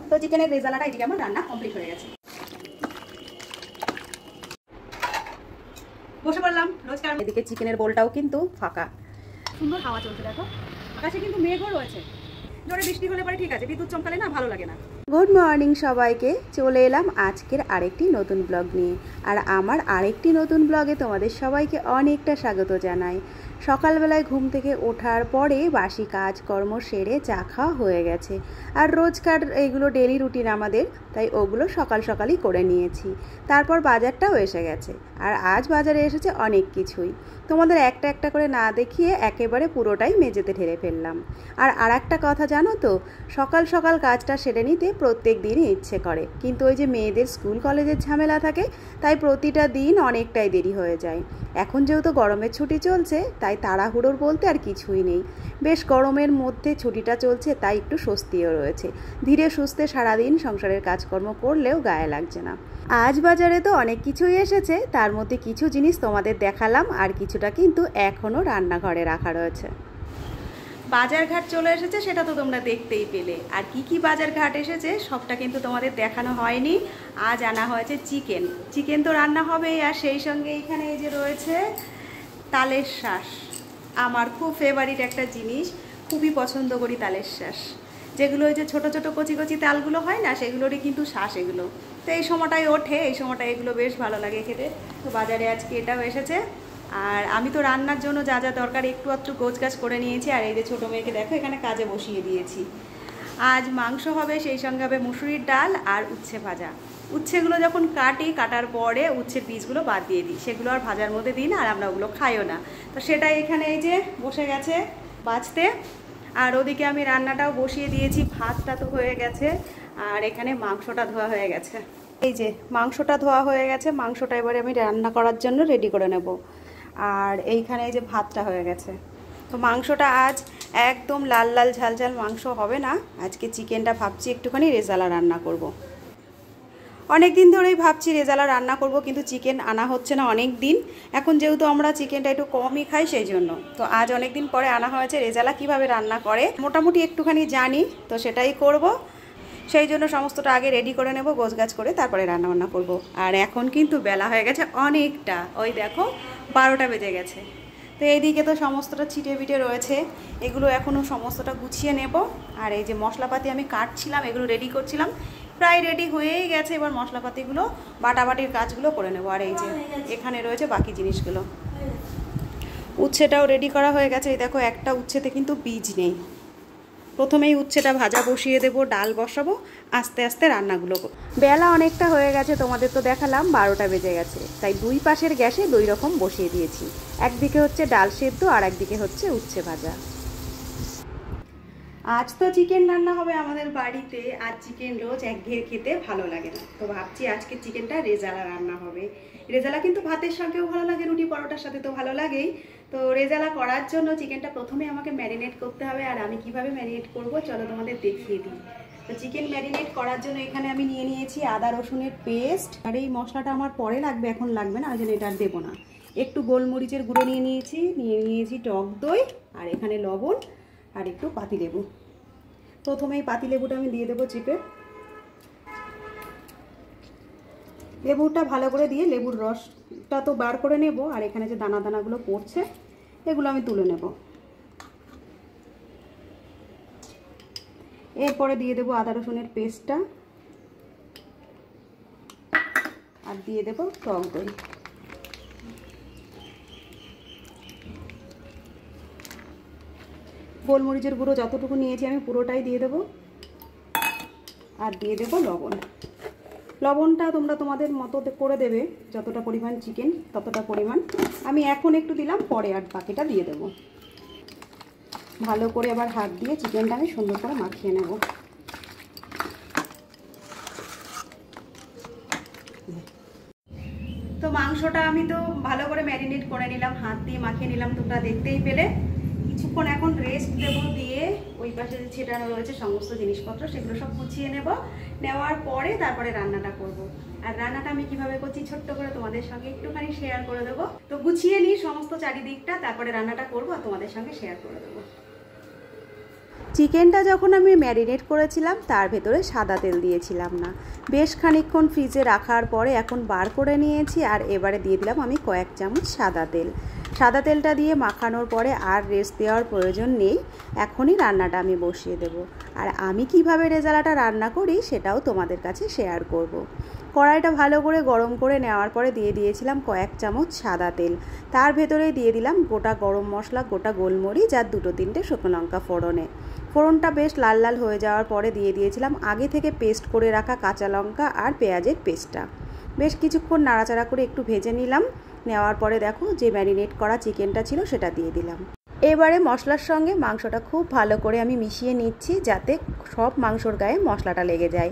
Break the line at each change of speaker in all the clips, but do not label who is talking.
তো চিকেনের রেজালাটা এদিকে আমার রান্না কমপ্লিট হয়ে গেছে। বসে পড়লাম রোজকার। এদিকে চিকেনের বোলটাও কিন্তু ফাঁকা, সুন্দর হাওয়া চলছে, দেখো আকাশে কিন্তু মেঘও রয়েছে। জোরে বৃষ্টি হলে পরে ঠিক আছে, বিদ্যুৎ চমকালে না ভালো লাগে না। গুড মর্নিং সবাইকে, চলে এলাম আজকের আরেকটি নতুন ব্লগ নিয়ে। আর আমার আরেকটি নতুন ব্লগে তোমাদের সবাইকে অনেকটা স্বাগত জানাই। সকালবেলায় ঘুম থেকে ওঠার পরে বাসি কাজকর্ম সেরে চা খাওয়া হয়ে গেছে। আর রোজকার এইগুলো ডেলি রুটিন আমাদের, তাই ওগুলো সকাল সকালই করে নিয়েছি। তারপর বাজারটাও এসে গেছে, আর আজ বাজারে এসেছে অনেক কিছুই। তোমাদের একটা একটা করে না দেখিয়ে একেবারে পুরোটাই মেঝেতে ঢেলে ফেললাম। আর একটা কথা জানো তো, সকাল সকাল কাজটা সেরে নিতে প্রত্যেক দিনই ইচ্ছে করে, কিন্তু ওই যে মেয়েদের স্কুল কলেজের ঝামেলা থাকে, তাই প্রতিটা দিন অনেকটাই দেরি হয়ে যায়। এখন যেহেতু গরমের ছুটি চলছে, তাই তাড়াহুড়োর বলতে আর কিছুই নেই। বেশ গরমের মধ্যে ছুটিটা চলছে, তাই একটু স্বস্তিও রয়েছে। ধীরে সুস্থে সারাদিন সংসারের কাজকর্ম করলেও গায়ে লাগছে না। আজ বাজারে তো অনেক কিছুই এসেছে, তার মধ্যে কিছু জিনিস তোমাদের দেখালাম, আর কিছুটা কিন্তু এখনও রান্নাঘরে রাখা রয়েছে। বাজারঘাট চলে এসেছে, সেটা তো তোমরা দেখতেই পেলে। আর কি বাজারঘাট এসেছে সবটা কিন্তু তোমাদের দেখানো হয়নি। আজ আনা হয়েছে চিকেন। চিকেন তো রান্না হবেই, আর সেই সঙ্গে এখানে এই যে রয়েছে তালের শাঁস। আমার খুব ফেভারিট একটা জিনিস, খুবই পছন্দ করি তালের শাঁস। যেগুলো ওই যে ছোটো ছোটো কচি কচি তালগুলো হয় না, সেগুলোরই কিন্তু শাঁস এগুলো। তো এই সময়টায় ওঠে, এই সময়টায় এগুলো বেশ ভালো লাগে খেতে। তো বাজারে আজকে এটাও এসেছে। আর আমি তো রান্নার জন্য যা যা দরকার একটু একটু গোছগাছ করে নিয়েছি। আর এই যে ছোটো মেয়েকে দেখো এখানে কাজে বসিয়ে দিয়েছি। আজ মাংস হবে, সেই সঙ্গে হবে মুসুরির ডাল আর উচ্ছে ভাজা। উচ্ছেগুলো যখন কাটার পরে উচ্ছের বীজগুলো বাদ দিয়ে দিই, সেগুলো আর ভাজার মধ্যে দিই না, আর আমরা ওগুলো খাইও না। তো সেটাই এখানে এই যে বসে গেছে বাজতে। আর ওদিকে আমি রান্নাটাও বসিয়ে দিয়েছি, ভাতটা তো হয়ে গেছে, আর এখানে মাংসটা ধোয়া হয়ে গেছে। এই যে মাংসটা ধোয়া হয়ে গেছে, মাংসটা এবারে আমি রান্না করার জন্য রেডি করে নেব। আর এইখানে এই যে ভাতটা হয়ে গেছে। তো মাংসটা আজ একদম লাল লাল ঝাল ঝাল মাংস হবে না, আজকে চিকেনটা ভাবছি একটুখানি রেজালা রান্না করব। অনেক দিন ধরেই ভাবছি রেজালা রান্না করব, কিন্তু চিকেন আনা হচ্ছে না অনেক দিন। এখন যেহেতু আমরা চিকেনটা একটু কমই খাই, সেই জন্য তো আজ অনেক দিন পরে আনা হয়েছে। রেজালা কিভাবে রান্না করে মোটামুটি একটুখানি জানি, তো সেটাই করব। সেই জন্য সমস্তটা আগে রেডি করে নেব, গোছগাছ করে তারপরে রান্নাবান্না করব। আর এখন কিন্তু বেলা হয়ে গেছে অনেকটা, ওই দেখো 12টা বেজে গেছে। তো এইদিকে তো সমস্তটা ছিটে বিটে রয়েছে, এগুলো এখনও সমস্তটা গুছিয়ে নেব। আর এই যে মশলাপাতি আমি কাটছিলাম, এগুলো রেডি করছিলাম, প্রায় রেডি হয়েই গেছে। এবার মশলাপাতিগুলো বাটাবাটির কাজগুলো করে নেব। আর এই যে এখানে রয়েছে বাকি জিনিসগুলো। উচ্ছেটাও রেডি করা হয়ে গেছে। এই দেখো একটা উচ্ছেতে কিন্তু বীজ নেই। প্রথমেই উচ্ছেটা ভাজা বসিয়ে দেবো, ডাল বসাবো, আস্তে আস্তে রান্নাগুলো। বেলা অনেকটা হয়ে গেছে, তোমাদের তো দেখালাম 12টা বেজে গেছে, তাই দুই পাশের গ্যাসে দুই রকম বসিয়ে দিয়েছি। একদিকে হচ্ছে ডাল সেদ্ধ, আর একদিকে হচ্ছে উচ্ছে ভাজা। আজ তো চিকেন রান্না হবে আমাদের বাড়িতে। আর চিকেন রোজ একঘেয়ে খেতে ভালো লাগে না, তো ভাবছি আজকে চিকেনটা রেজালা রান্না হবে। রেজালা কিন্তু ভাতের সঙ্গেও ভালো লাগে, রুটি পরোটার সাথে তো ভালো লাগেই। তো রেজালা করার জন্য চিকেনটা প্রথমে আমাকে ম্যারিনেট করতে হবে। আর আমি কিভাবে ম্যারিনেট করব চলো তোমাদের দেখিয়ে দিই। তো চিকেন ম্যারিনেট করার জন্য এখানে আমি নিয়ে নিয়েছি আদা রসুনের পেস্ট। আর এই মশলাটা আমার পরে লাগবে, এখন লাগবে না, ওই জন্য এটা আর দেবো না। একটু গোলমরিচের গুঁড়ো নিয়ে নিয়েছি টক দই, আর এখানে লবণ, আর একটু পাতিলেবু। প্রথমেই পাতিলেবুটা আমি দিয়ে দেবো চিপে। লেবুটা ভালো করে দিয়ে লেবুর রসটা তো বার করে নেব। আর এখানে যে দানা দানাগুলো পড়ছে, এগুলো আমি তুলে নেব। এরপরে দিয়ে দেবো আদা রসুনের পেস্টটা, আর দিয়ে দেবো টক দই। গোলমরিচের গুঁড়ো যতটুকু নিয়েছি আমি পুরোটাই দিয়ে দেবো, আর দিয়ে দেবো লবণ। লবণটা তোমরা তোমাদের মতো করে দেবে, যতটা পরিমাণ চিকেন ততটা পরিমাণ। আমি এখন একটু দিলাম, পরে আর বাকিটা দিয়ে দেবো। ভালো করে আবার হাত দিয়ে চিকেনটা আমি সুন্দর করে মাখিয়ে নেব। তো মাংসটা আমি তো ভালো করে ম্যারিনেট করে নিলাম, হাত দিয়ে মাখিয়ে নিলাম, তোমরা দেখতেই পেলে। কিছুক্ষণ এখন রেস্ট দেবো, দিয়ে ওই পাশে যে ছেটানো রয়েছে সমস্ত জিনিসপত্র সেগুলো সব গুছিয়ে নেব। নেওয়ার পরে তারপরে রান্নাটা করব। আর রান্নাটা আমি কিভাবে করছি ছোট্ট করে তোমাদের সঙ্গে একটুখানি শেয়ার করে দেবো। তো গুছিয়ে নিই সমস্ত চারিদিকটা, তারপরে রান্নাটা করবো আর তোমাদের সঙ্গে শেয়ার করে দেবো। চিকেনটা যখন আমি ম্যারিনেট করেছিলাম তার ভেতরে সাদা তেল দিয়েছিলাম না, বেশ খানিকক্ষণ ফ্রিজে রাখার পরে এখন বার করে নিয়েছি। আর এবারে দিয়ে দিলাম আমি কয়েক চামচ সাদা তেল। সাদা তেলটা দিয়ে মাখানোর পরে আর রেস্ট দেওয়ার প্রয়োজন নেই, এখনই রান্নাটা আমি বসিয়ে দেব। আর আমি কিভাবে রেজালাটা রান্না করি সেটাও তোমাদের কাছে শেয়ার করব। কড়াইটা ভালো করে গরম করে নেওয়ার পরে দিয়ে দিয়েছিলাম কয়েক চামচ সাদা তেল। তার ভেতরে দিয়ে দিলাম গোটা গরম মশলা, গোটা গোলমরিচ আর 2-3টে শুকনো লঙ্কা ফোড়নে। ফোড়নটা বেশ লাল লাল হয়ে যাওয়ার পরে দিয়ে দিয়েছিলাম আগে থেকে পেস্ট করে রাখা কাঁচা লঙ্কা আর পেঁয়াজের পেস্টটা। বেশ কিছুক্ষণ নাড়াচাড়া করে একটু ভেজে নিলাম। নেওয়ার পরে দেখো যে ম্যারিনেট করা চিকেনটা ছিল সেটা দিয়ে দিলাম। এবারে মশলার সঙ্গে মাংসটা খুব ভালো করে আমি মিশিয়ে নিচ্ছি, যাতে সব মাংসর গায়ে মশলাটা লেগে যায়।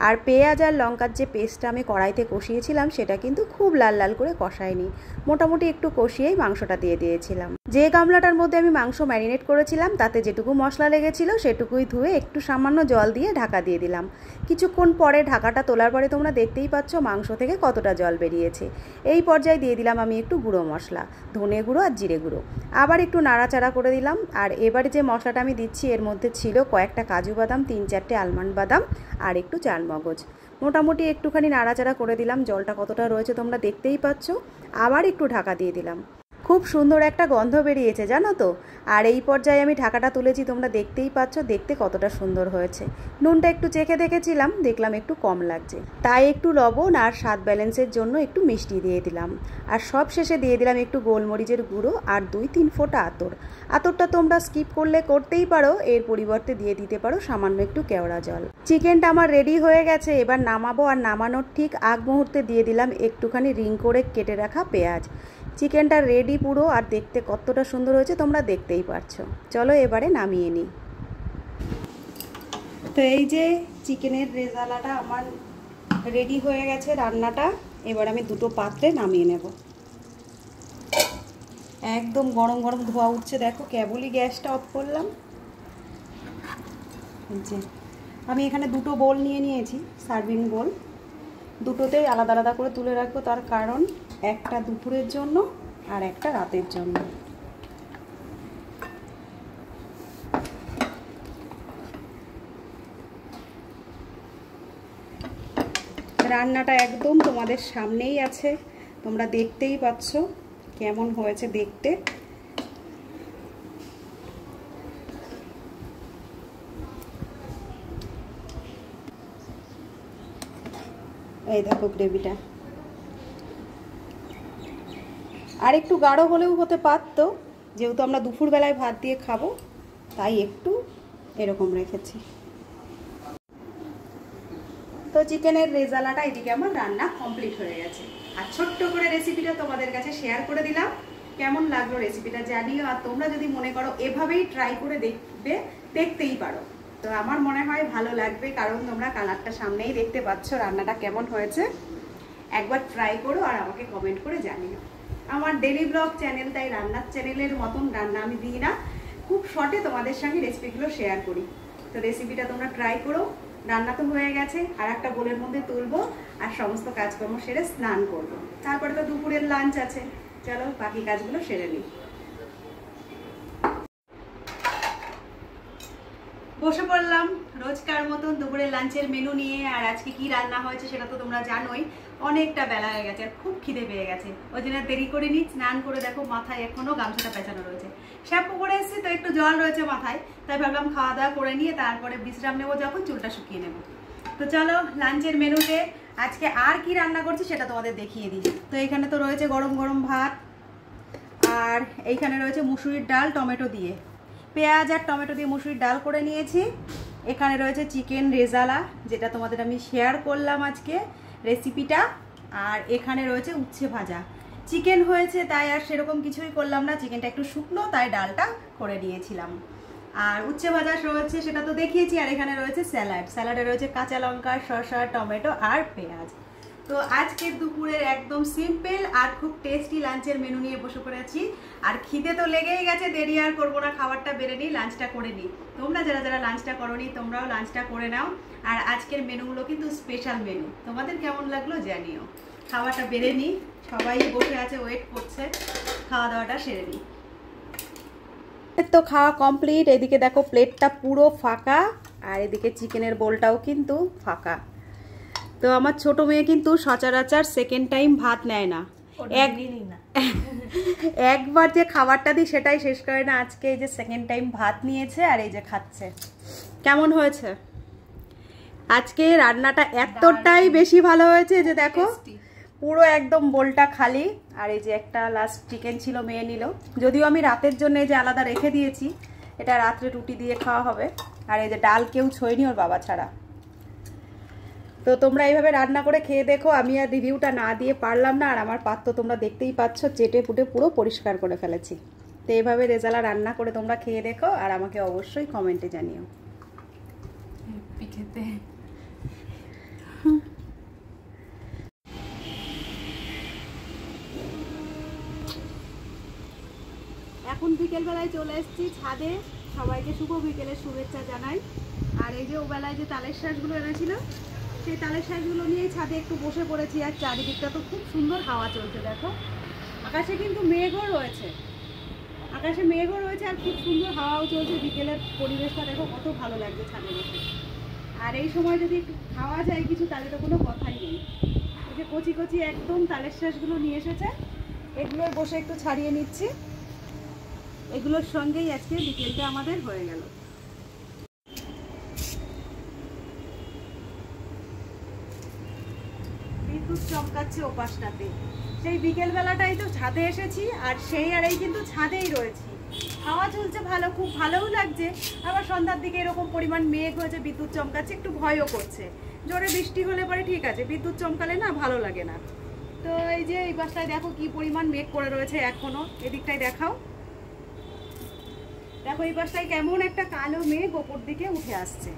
আর পেঁয়াজ আর লঙ্কার যে পেস্টটা আমি কড়াইতে কষিয়েছিলাম সেটা কিন্তু খুব লাল লাল করে কষাইনি, মোটামুটি একটু কষিয়েই মাংসটা দিয়ে দিয়েছিলাম। যে গামলাটার মধ্যে আমি মাংস ম্যারিনেট করেছিলাম তাতে যেটুকু মশলা লেগেছিল সেটুকুই ধুয়ে একটু সামান্য জল দিয়ে ঢাকা দিয়ে দিলাম। কিছুক্ষণ পরে ঢাকাটা তোলার পরে তোমরা দেখতেই পাচ্ছ মাংস থেকে কতটা জল বেরিয়েছে। এই পর্যায়ে দিয়ে দিলাম আমি একটু গুঁড়ো মশলা, ধনে গুঁড়ো আর জিরে গুঁড়ো। আবার একটু নাড়াচাড়া করে দিলাম। আর এবারে যে মশলাটা আমি দিচ্ছি এর মধ্যে ছিল কয়েকটা কাজু বাদাম, 3-4টে আলমন্ড বাদাম আর একটু চালমগজ। মোটামুটি একটুখানি নাড়াচাড়া করে দিলাম। জলটা কতটা রয়েছে তোমরা দেখতেই পাচ্ছ। আবার একটু ঢাকা দিয়ে দিলাম। খুব সুন্দর একটা গন্ধ বেরিয়েছে জানো তো। আর এই পর্যায়ে আমি ঢাকাটা তুলেছি, তোমরা দেখতেই পাচ্ছ দেখতে কতটা সুন্দর হয়েছে। নুনটা একটু চেখে দেখেছিলাম, দেখলাম একটু কম লাগছে, তাই একটু লবণ আর স্বাদ ব্যালেন্সের জন্য একটু মিষ্টি দিয়ে দিলাম। আর সব শেষে দিয়ে দিলাম একটু গোলমরিচের গুঁড়ো আর 2-3 ফোঁটা আতর। আতরটা তোমরা স্কিপ করলে করতেই পারো, এর পরিবর্তে দিয়ে দিতে পারো সামান্য একটু কেওড়া জল। চিকেনটা আমার রেডি হয়ে গেছে, এবার নামাবো। আর নামানোর ঠিক আগ মুহূর্তে দিয়ে দিলাম একটুখানি রিং করে কেটে রাখা পেঁয়াজ। চিকেনটা রেডি পুরো, আর দেখতে কতটা সুন্দর হয়েছে তোমরা দেখতেই পারছো। চলো এবারে নামিয়ে নিই। তো এই যে চিকেনের রেজালাটা আমার রেডি হয়ে গেছে রান্নাটা। এবার আমি দুটো পাত্রে নামিয়ে নেব। একদম গরম গরম ধোয়া উঠছে, দেখো কেবলই গ্যাসটা অফ করলাম। যে আমি এখানে দুটো বোল নিয়ে নিয়েছি, সার্ভিং বোল। দুটোতেই আলাদা আলাদা করে তুলে রাখবো, তার কারণ একটা দুপুরের জন্য আর একটা রাতের জন্য। রান্নাটা একদম তোমাদের সামনেই আছে, তোমরা দেখতেই পাচ্ছ কেমন হয়েছে দেখতে। এই দেখো গ্রেভিটা, আর একটু গাঢ় হলেও হতে পারতো, যেহেতু আমরা দুপুরবেলায় ভাত দিয়ে খাবো তাই একটু এরকম রেখেছি। তো চিকেনের রেজালাটা এদিকে আমার রান্না কমপ্লিট হয়ে গেছে। আর ছোট্ট করে রেসিপিটা তোমাদের কাছে শেয়ার করে দিলাম। কেমন লাগলো রেসিপিটা জানিও। আর তোমরা যদি মনে করো এভাবেই ট্রাই করে দেখতেই পারো। তো আমার মনে হয় ভালো লাগবে, কারণ তোমরা কালারটা সামনেই দেখতে পাচ্ছ রান্নাটা কেমন হয়েছে। একবার ট্রাই করো আর আমাকে কমেন্ট করে জানিও। আমার ডেলি ব্লগ চ্যানেল, তাই রান্নার চ্যানেলের মতন রান্না আমি দিই না, খুব শর্টে তোমাদের সঙ্গে রেসিপিগুলো শেয়ার করি। তো রেসিপিটা তোমরা ট্রাই করো। রান্না তো হয়ে গেছে, আর একটা বোলের মধ্যে তুলবো আর সমস্ত কাজকর্ম সেরে স্নান করবো। তারপরে তো দুপুরের লাঞ্চ আছে, চলো বাকি কাজগুলো সেরে নিই। বসে পড়লাম রোজকার মতন দুপুরের লাঞ্চের মেনু নিয়ে। আর আজকে কি রান্না হয়েছে সেটা তো তোমরা জানোই। অনেকটা বেলা হয়ে গেছে আর খুব খিদে পেয়ে গেছে, ওই জন্য দেরি করে নিই। স্নান করে দেখো মাথায় এখনো গামছাটা পেঁচানো রয়েছে, শ্যাম্পু করে এসেছি তো একটু জল রয়েছে মাথায়, তাই ভাবলাম খাওয়া দাওয়া করে নিয়ে তারপরে বিশ্রাম নেবো, যখন চুলটা শুকিয়ে নেবো। তো চলো লাঞ্চের মেনুতে আজকে আর কি রান্না করছি সেটা তোমাদের দেখিয়ে দিই। তো এখানে তো রয়েছে গরম গরম ভাত, আর এইখানে রয়েছে মুসুরির ডাল টমেটো দিয়ে, পেঁয়াজ আর টমেটো দিয়ে মুসুরির ডাল করে নিয়েছি। এখানে রয়েছে চিকেন রেজালা, যেটা তোমাদের আমি শেয়ার করলাম আজকে রেসিপিটা। আর এখানে রয়েছে উচ্ছে ভাজা। চিকেন হয়েছে তাই আর সেরকম কিছুই করলাম না, চিকেনটা একটু শুকনো তাই ডালটা করে নিয়েছিলাম। আর উচ্ছে ভাজা রয়েছে সেটা তো দেখিয়েছি। আর এখানে রয়েছে স্যালাড, স্যালাডে রয়েছে কাঁচা লঙ্কা, শসা, টমেটো আর পেঁয়াজ। তো আজকের দুপুরের একদম সিম্পল আর খুব টেস্টি লাঞ্চের মেনু নিয়ে বসে পড়েছি। আর খিদে তো লেগেই গেছে, দেরি আর করবো না, খাবারটা বেড়ে নিই, লাঞ্চটা করে নিই। তোমরা যারা যারা লাঞ্চটা করোনি তোমরাও লাঞ্চটা করে নাও। আর আজকের মেনুগুলো কিন্তু স্পেশাল মেনু, তোমাদের কেমন লাগলো জানিও। খাবারটা বেড়ে নিই, সবাই বসে আছে ওয়েট করছে, খাওয়া দাওয়াটা সেরে নিই। তো খাওয়া কমপ্লিট। এদিকে দেখো প্লেটটা পুরো ফাঁকা, আর এদিকে চিকেনের বোলটাও কিন্তু ফাঁকা। তো আমার ছোট মেয়ে কিন্তু সচরাচর সেকেন্ড টাইম ভাত নেয় না, একবার যে খাবারটা দিই সেটাই শেষ করে না। আজকে এই যে সেকেন্ড টাইম ভাত নিয়েছে আর এই যে খাচ্ছে। কেমন হয়েছে আজকে রান্নাটা? এতটাই বেশি ভালো হয়েছে যে দেখো পুরো একদম বোলটা খালি। আর এই যে একটা লাস্ট চিকেন ছিল, মেয়ে নিল। যদিও আমি রাতের জন্য যে আলাদা রেখে দিয়েছি, এটা রাত্রে রুটি দিয়ে খাওয়া হবে। আর এই যে ডাল কেউ ছোয়নি ওর বাবা ছাড়া। তো তোমরা এইভাবে রান্না করে খেয়ে দেখো। আমি আর রিভিউটা না দিয়ে পারলাম না। আর আমার পাত্র তোমরা দেখতেই পাচ্ছ, চেটে পুটে পুরো পরিষ্কার করে ফেলেছি। তো এইভাবে রেজালা রান্না করে তোমরা খেয়ে দেখো, আর আমাকে অবশ্যই কমেন্টে জানিও। এখন বিকেলবেলায় চলে এসেছি ছাদে, সবাইকে শুভ বিকেলের শুভেচ্ছা জানাই। আর এই যে ওবেলায় যে তালের শাঁসগুলো এনেছিল, সেই তালের শাঁসগুলো নিয়েই ছাদে একটু বসে পড়েছি। আর চারিদিকটা তো খুব সুন্দর হাওয়া চলছে দেখো। আকাশে কিন্তু মেঘও রয়েছে, আকাশে মেঘও রয়েছে আর খুব সুন্দর হাওয়াও চলছে। বিকেলের পরিবেশটা দেখো কত ভালো লাগছে ছাদে বসে। আর এই সময় যদি একটু খাওয়া যায় কিছু, তাহলে তো কোনো কথাই নেই। এই যে কচি কচি একদম তালের শাঁসগুলো নিয়ে এসেছে, এগুলোর বসে একটু ছাড়িয়ে নিচ্ছি। এগুলোর সঙ্গেই আজকে বিকেলটা আমাদের হয়ে গেল। বিদ্যুৎ চমকাচ্ছে ওপাশটাতে। সেই বিকেল বেলাটাই তো ছাদে এসেছি, আর সেই আর এই কিন্তু ছাদেই রয়েছি। হাওয়া চলছে ভালো, খুব ভালোও লাগছে। আবার সন্ধ্যার দিকে এরকম পরিমাণ মেঘ হয়েছে, বিদ্যুৎ চমকাচ্ছে, একটু ভয়ও করছে। জোরে বৃষ্টি হলে পরে ঠিক আছে, বিদ্যুৎ চমকালে না ভালো লাগে না। তো এই যে এই পাশটায় দেখো কি পরিমাণ মেঘ করে রয়েছে এখনো। এদিকটাই দেখাও, দেখো এই পাশটায় কেমন একটা কালো মেঘ ওপর দিকে উঠে আসছে।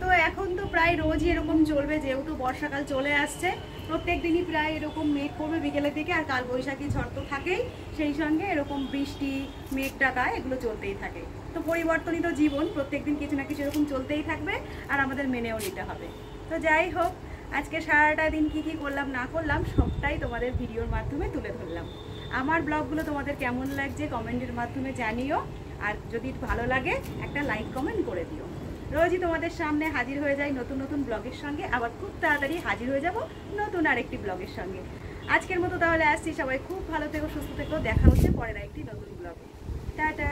তো এখন তো প্রায় রোজই এরকম চলবে, যেহেতু বর্ষাকাল চলে আসছে। প্রত্যেক দিনই প্রায় এরকম মেঘ করবে বিকেলের দিকে। আর কাল বৈশাখী ঝড় তো থাকেই, সেই সঙ্গে এরকম বৃষ্টি, মেঘ ডাকা এগুলো চলতেই থাকে। তো পরিবর্তনই তো জীবন, প্রত্যেকদিন কিছু না কিছু এরকম চলতেই থাকবে, আর আমাদের মেনেও নিতে হবে। তো যাই হোক, আজকে সারাটা দিন কি কি করলাম না করলাম সবটাই তোমাদের ভিডিওর মাধ্যমে তুলে ধরলাম। আমার ব্লগগুলো তোমাদের কেমন লাগছে কমেন্টের মাধ্যমে জানিও। আর যদি ভালো লাগে একটা লাইক কমেন্ট করে দিও। রোজই তোমাদের সামনে হাজির হয়ে যাই নতুন নতুন ব্লগের সঙ্গে, আবার খুব তাড়াতাড়ি হাজির হয়ে যাব নতুন আরেকটি ব্লগের সঙ্গে। আজকের মতো তাহলে আসছি, সবাই খুব ভালো থেকো, সুস্থ থেকো। দেখা হচ্ছে পরের একটি নতুন ব্লগে। টাটা।